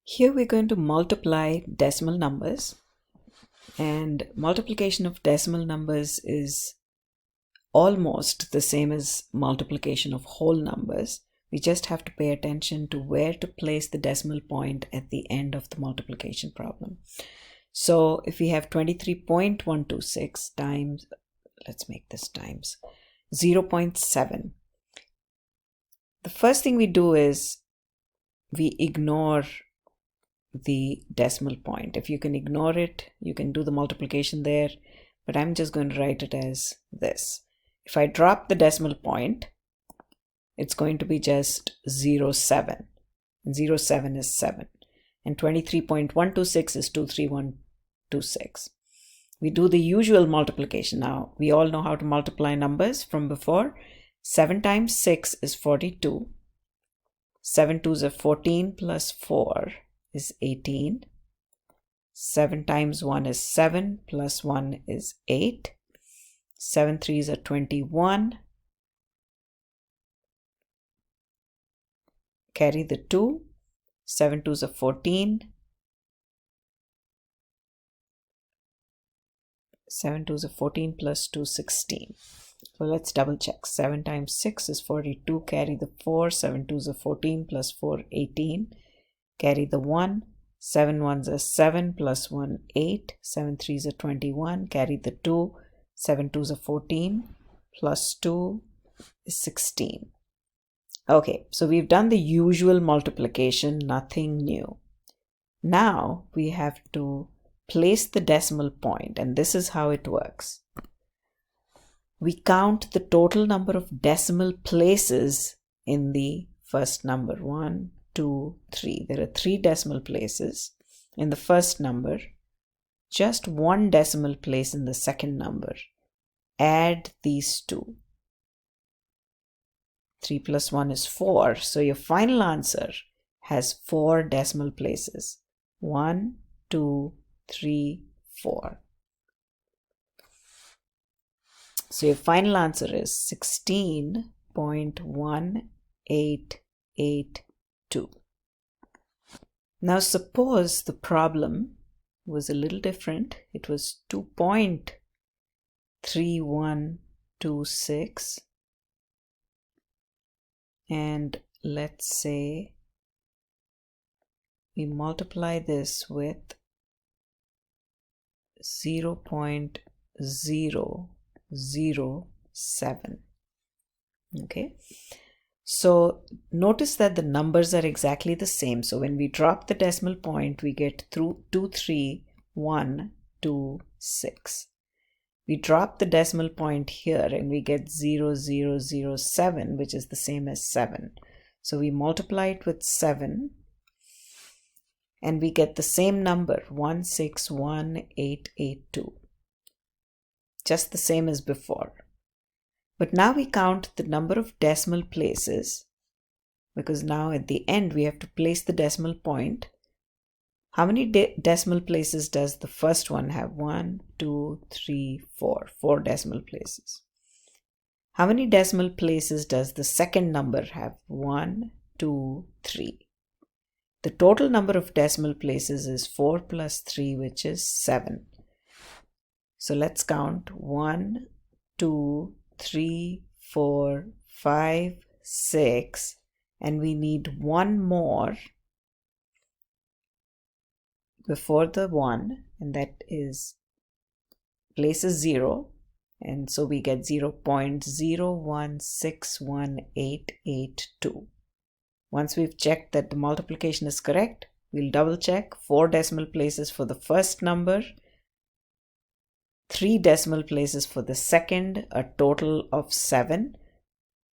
Here we're going to multiply decimal numbers, and multiplication of decimal numbers is almost the same as multiplication of whole numbers. We just have to pay attention to where to place the decimal point at the end of the multiplication problem. So if we have 23.126 times, let's make this times 0.7. The first thing we do is we ignore the decimal point. If you can ignore it, you can do the multiplication there, but I'm just going to write it as this. If I drop the decimal point, it's going to be just 0.7. 0.7 is 7. And 23.126 is 23126. We do the usual multiplication now. We all know how to multiply numbers from before. 7 times 6 is 42. 7 2s are 14 plus 4 is 18. 7 times 1 is 7 plus 1 is 8. 7 3s are 21. Carry the 2. 7 2s are 14. 7 2s are 14 plus 2 16. So let's double check. 7 times 6 is 42. Carry the 4. 7 2s are 14 plus 4 18. Carry the 1. 7 1s are 7 plus 1 8. 7 3s are 21. Carry the 2. 7 2s are 14 plus 2 is 16. Okay, so we've done the usual multiplication, nothing new. Now we have to place the decimal point, and this is how it works. We count the total number of decimal places in the first number. 1, 2, 3. There are 3 decimal places in the first number, just 1 decimal place in the second number. Add these two. 3 plus 1 is 4. So your final answer has 4 decimal places. 1, 2, 3, 4. So your final answer is 16.1882. Now suppose the problem was a little different. It was 2.3126. And let's say we multiply this with 0.007. Okay, so notice that the numbers are exactly the same. So when we drop the decimal point, we get through 23126. We drop the decimal point here and we get 0007, which is the same as 7. So we multiply it with 7 and we get the same number, 161882. Just the same as before. But now we count the number of decimal places, because now at the end we have to place the decimal point. How many decimal places does the first one have? 1, 2, 3, 4. 4 decimal places. How many decimal places does the second number have? 1, 2, 3. The total number of decimal places is 4 plus 3, which is 7. So let's count 1, 2, 3, 4, 5, 6, and we need one more before the 1, and that is places 0, and so we get 0.0161882. Once we've checked that the multiplication is correct, we'll double check 4 decimal places for the first number, 3 decimal places for the second, a total of 7.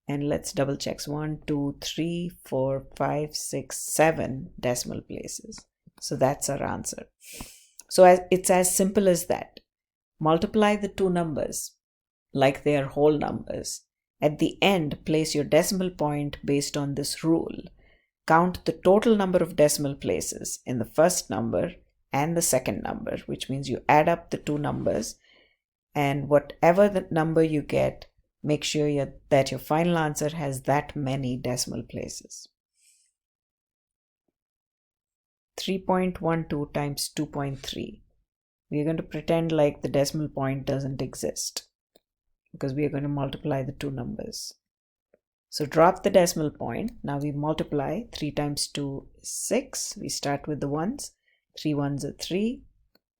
And let's double check 1, 2, 3, 4, 5, 6, 7 decimal places. So that's our answer. So it's as simple as that. Multiply the two numbers like they are whole numbers. At the end, place your decimal point based on this rule. Count the total number of decimal places in the first number and the second number, which means you add up the two numbers, and whatever the number you get, make sure that your final answer has that many decimal places. 3.12 times 2.3. We are going to pretend like the decimal point doesn't exist because we are going to multiply the two numbers. So drop the decimal point. Now we multiply. 3 times 2 is 6. We start with the ones. 3 ones are 3.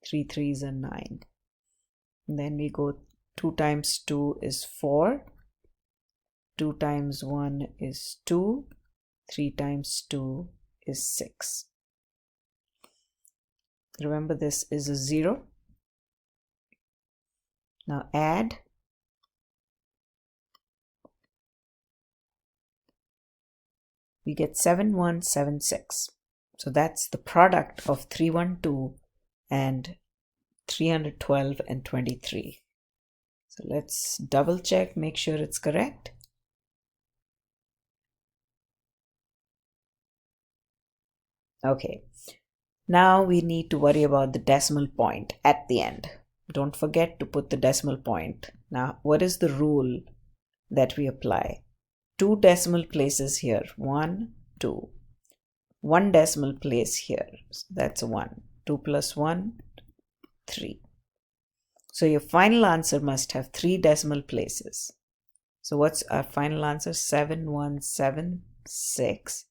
3 threes are 9. And then we go 2 times 2 is 4. 2 times 1 is 2. 3 times 2 is 6. Remember, this is a 0. Now add. We get 7176. So that's the product of 312 and 312 and 23. So let's double check, make sure it's correct. Okay, now we need to worry about the decimal point at the end. Don't forget to put the decimal point. Now, what is the rule that we apply? 2 decimal places here, 1, 2. 1 decimal place here, so that's a 1. 2 plus 1, 3. So your final answer must have 3 decimal places. So what's our final answer? 7176.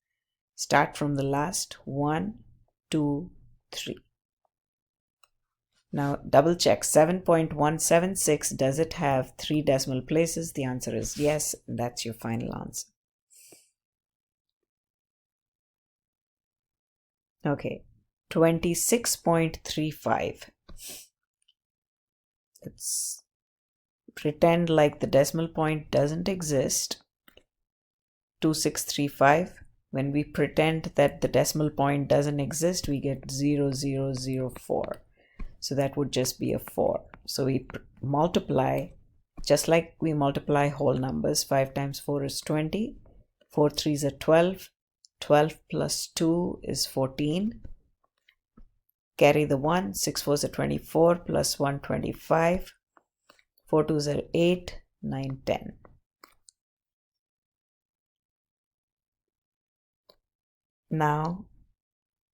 Start from the last. 1, 2, 3. Now double check. 7.176, does it have 3 decimal places? The answer is yes. That's your final answer. Okay, 26.35. Let's pretend like the decimal point doesn't exist. 2635. When we pretend that the decimal point doesn't exist, we get 0004. So that would just be a 4. So we multiply, just like we multiply whole numbers. 5 times 4 is 20. 4 threes are 12. 12 plus 2 is 14. Carry the 1. 6 fours are 24. Plus 1, 25. 4 twos are 8. 9, 10. Now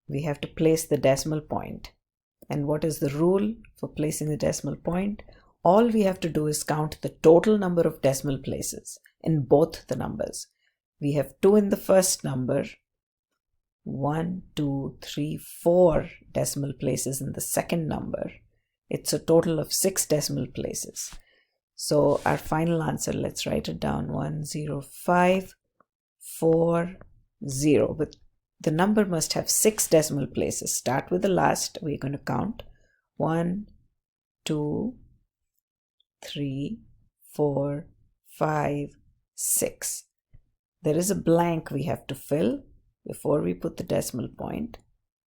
we have to place the decimal point. And what is the rule for placing the decimal point? All we have to do is count the total number of decimal places in both the numbers. We have 2 in the first number, 1, 2, 3, 4 decimal places in the second number. It's a total of 6 decimal places. So our final answer, let's write it down, 10540. But the number must have 6 decimal places. Start with the last. We're going to count 1, 2, 3, 4, 5, 6. There is a blank we have to fill before we put the decimal point.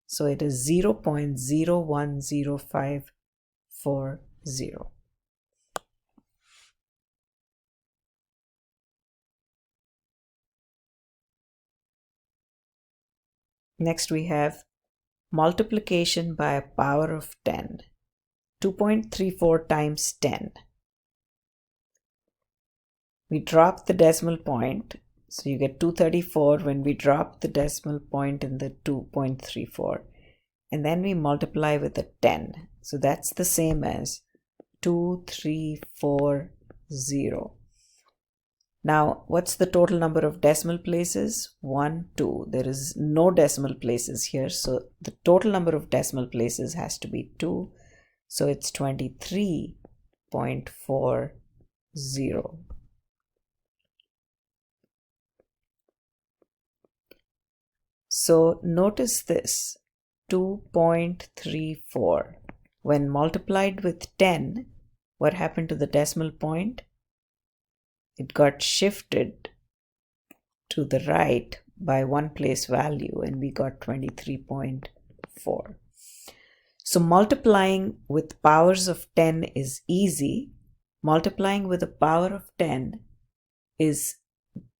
So it is 0.010540. Next we have multiplication by a power of 10. 2.34 times 10. We drop the decimal point, so you get 234 when we drop the decimal point in the 2.34. And then we multiply with a 10. So that's the same as 2340. Now, what's the total number of decimal places? 1, 2. There is no decimal places here, so the total number of decimal places has to be 2. So it's 23.40. So notice this, 2.34. When multiplied with 10, what happened to the decimal point? It got shifted to the right by 1 place value and we got 23.4. So multiplying with powers of 10 is easy. Multiplying with a power of 10 is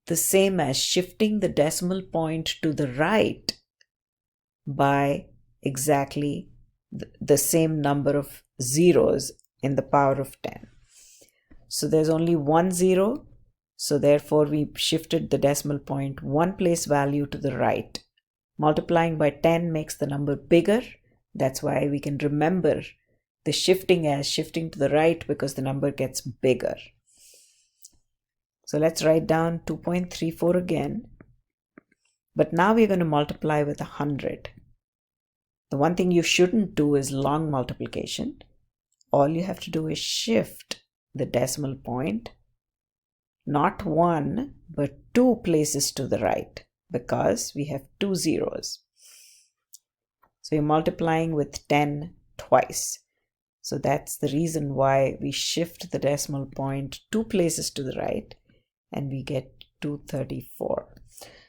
the same as shifting the decimal point to the right by exactly the same number of zeros in the power of 10. So there's only 1 0, so therefore we shifted the decimal point 1 place value to the right Multiplying by 10 makes the number bigger. That's why we can remember the shifting as shifting to the right, because the number gets bigger. So let's write down 2.34 again. But now we're going to multiply with 100. The one thing you shouldn't do is long multiplication. All you have to do is shift the decimal point, not 1, but 2 places to the right, because we have 2 zeros. So you're multiplying with 10 twice. So that's the reason why we shift the decimal point 2 places to the right, and we get 234.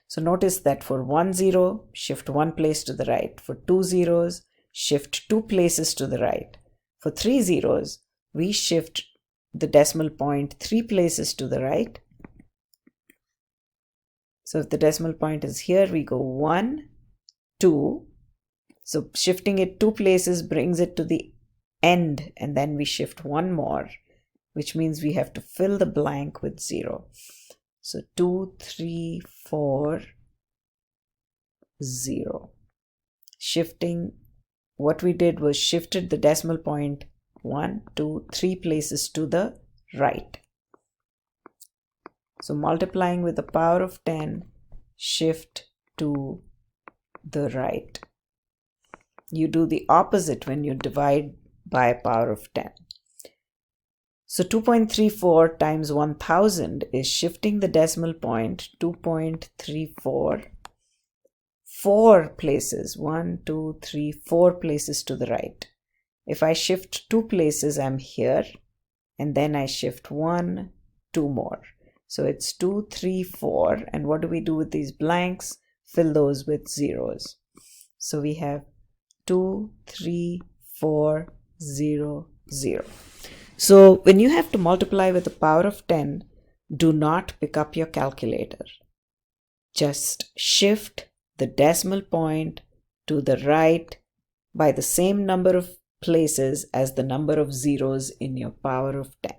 So notice that for 1 0, shift 1 place to the right. For 2 zeros, shift 2 places to the right. For 3 zeros, we shift the decimal point 3 places to the right. So if the decimal point is here, we go 1, 2. So shifting it 2 places brings it to the end, and then we shift 1 more, which means we have to fill the blank with 0. So 2, 3, 4, 0. Shifting, what we did was shifted the decimal point 1, 2, 3 places to the right. So multiplying with the power of 10, shift to the right. You do the opposite when you divide by power of 10. So 2.34 times 1000 is shifting the decimal point 2.34 4 places, 1, 2, 3, 4 places to the right. If I shift 2 places, I'm here, and then I shift 1, 2 more. So it's 2, 3, 4, and what do we do with these blanks? Fill those with zeros. So we have 2, 3, 4, 0, 0. So when you have to multiply with the power of 10, do not pick up your calculator. Just shift the decimal point to the right by the same number of places as the number of zeros in your power of 10.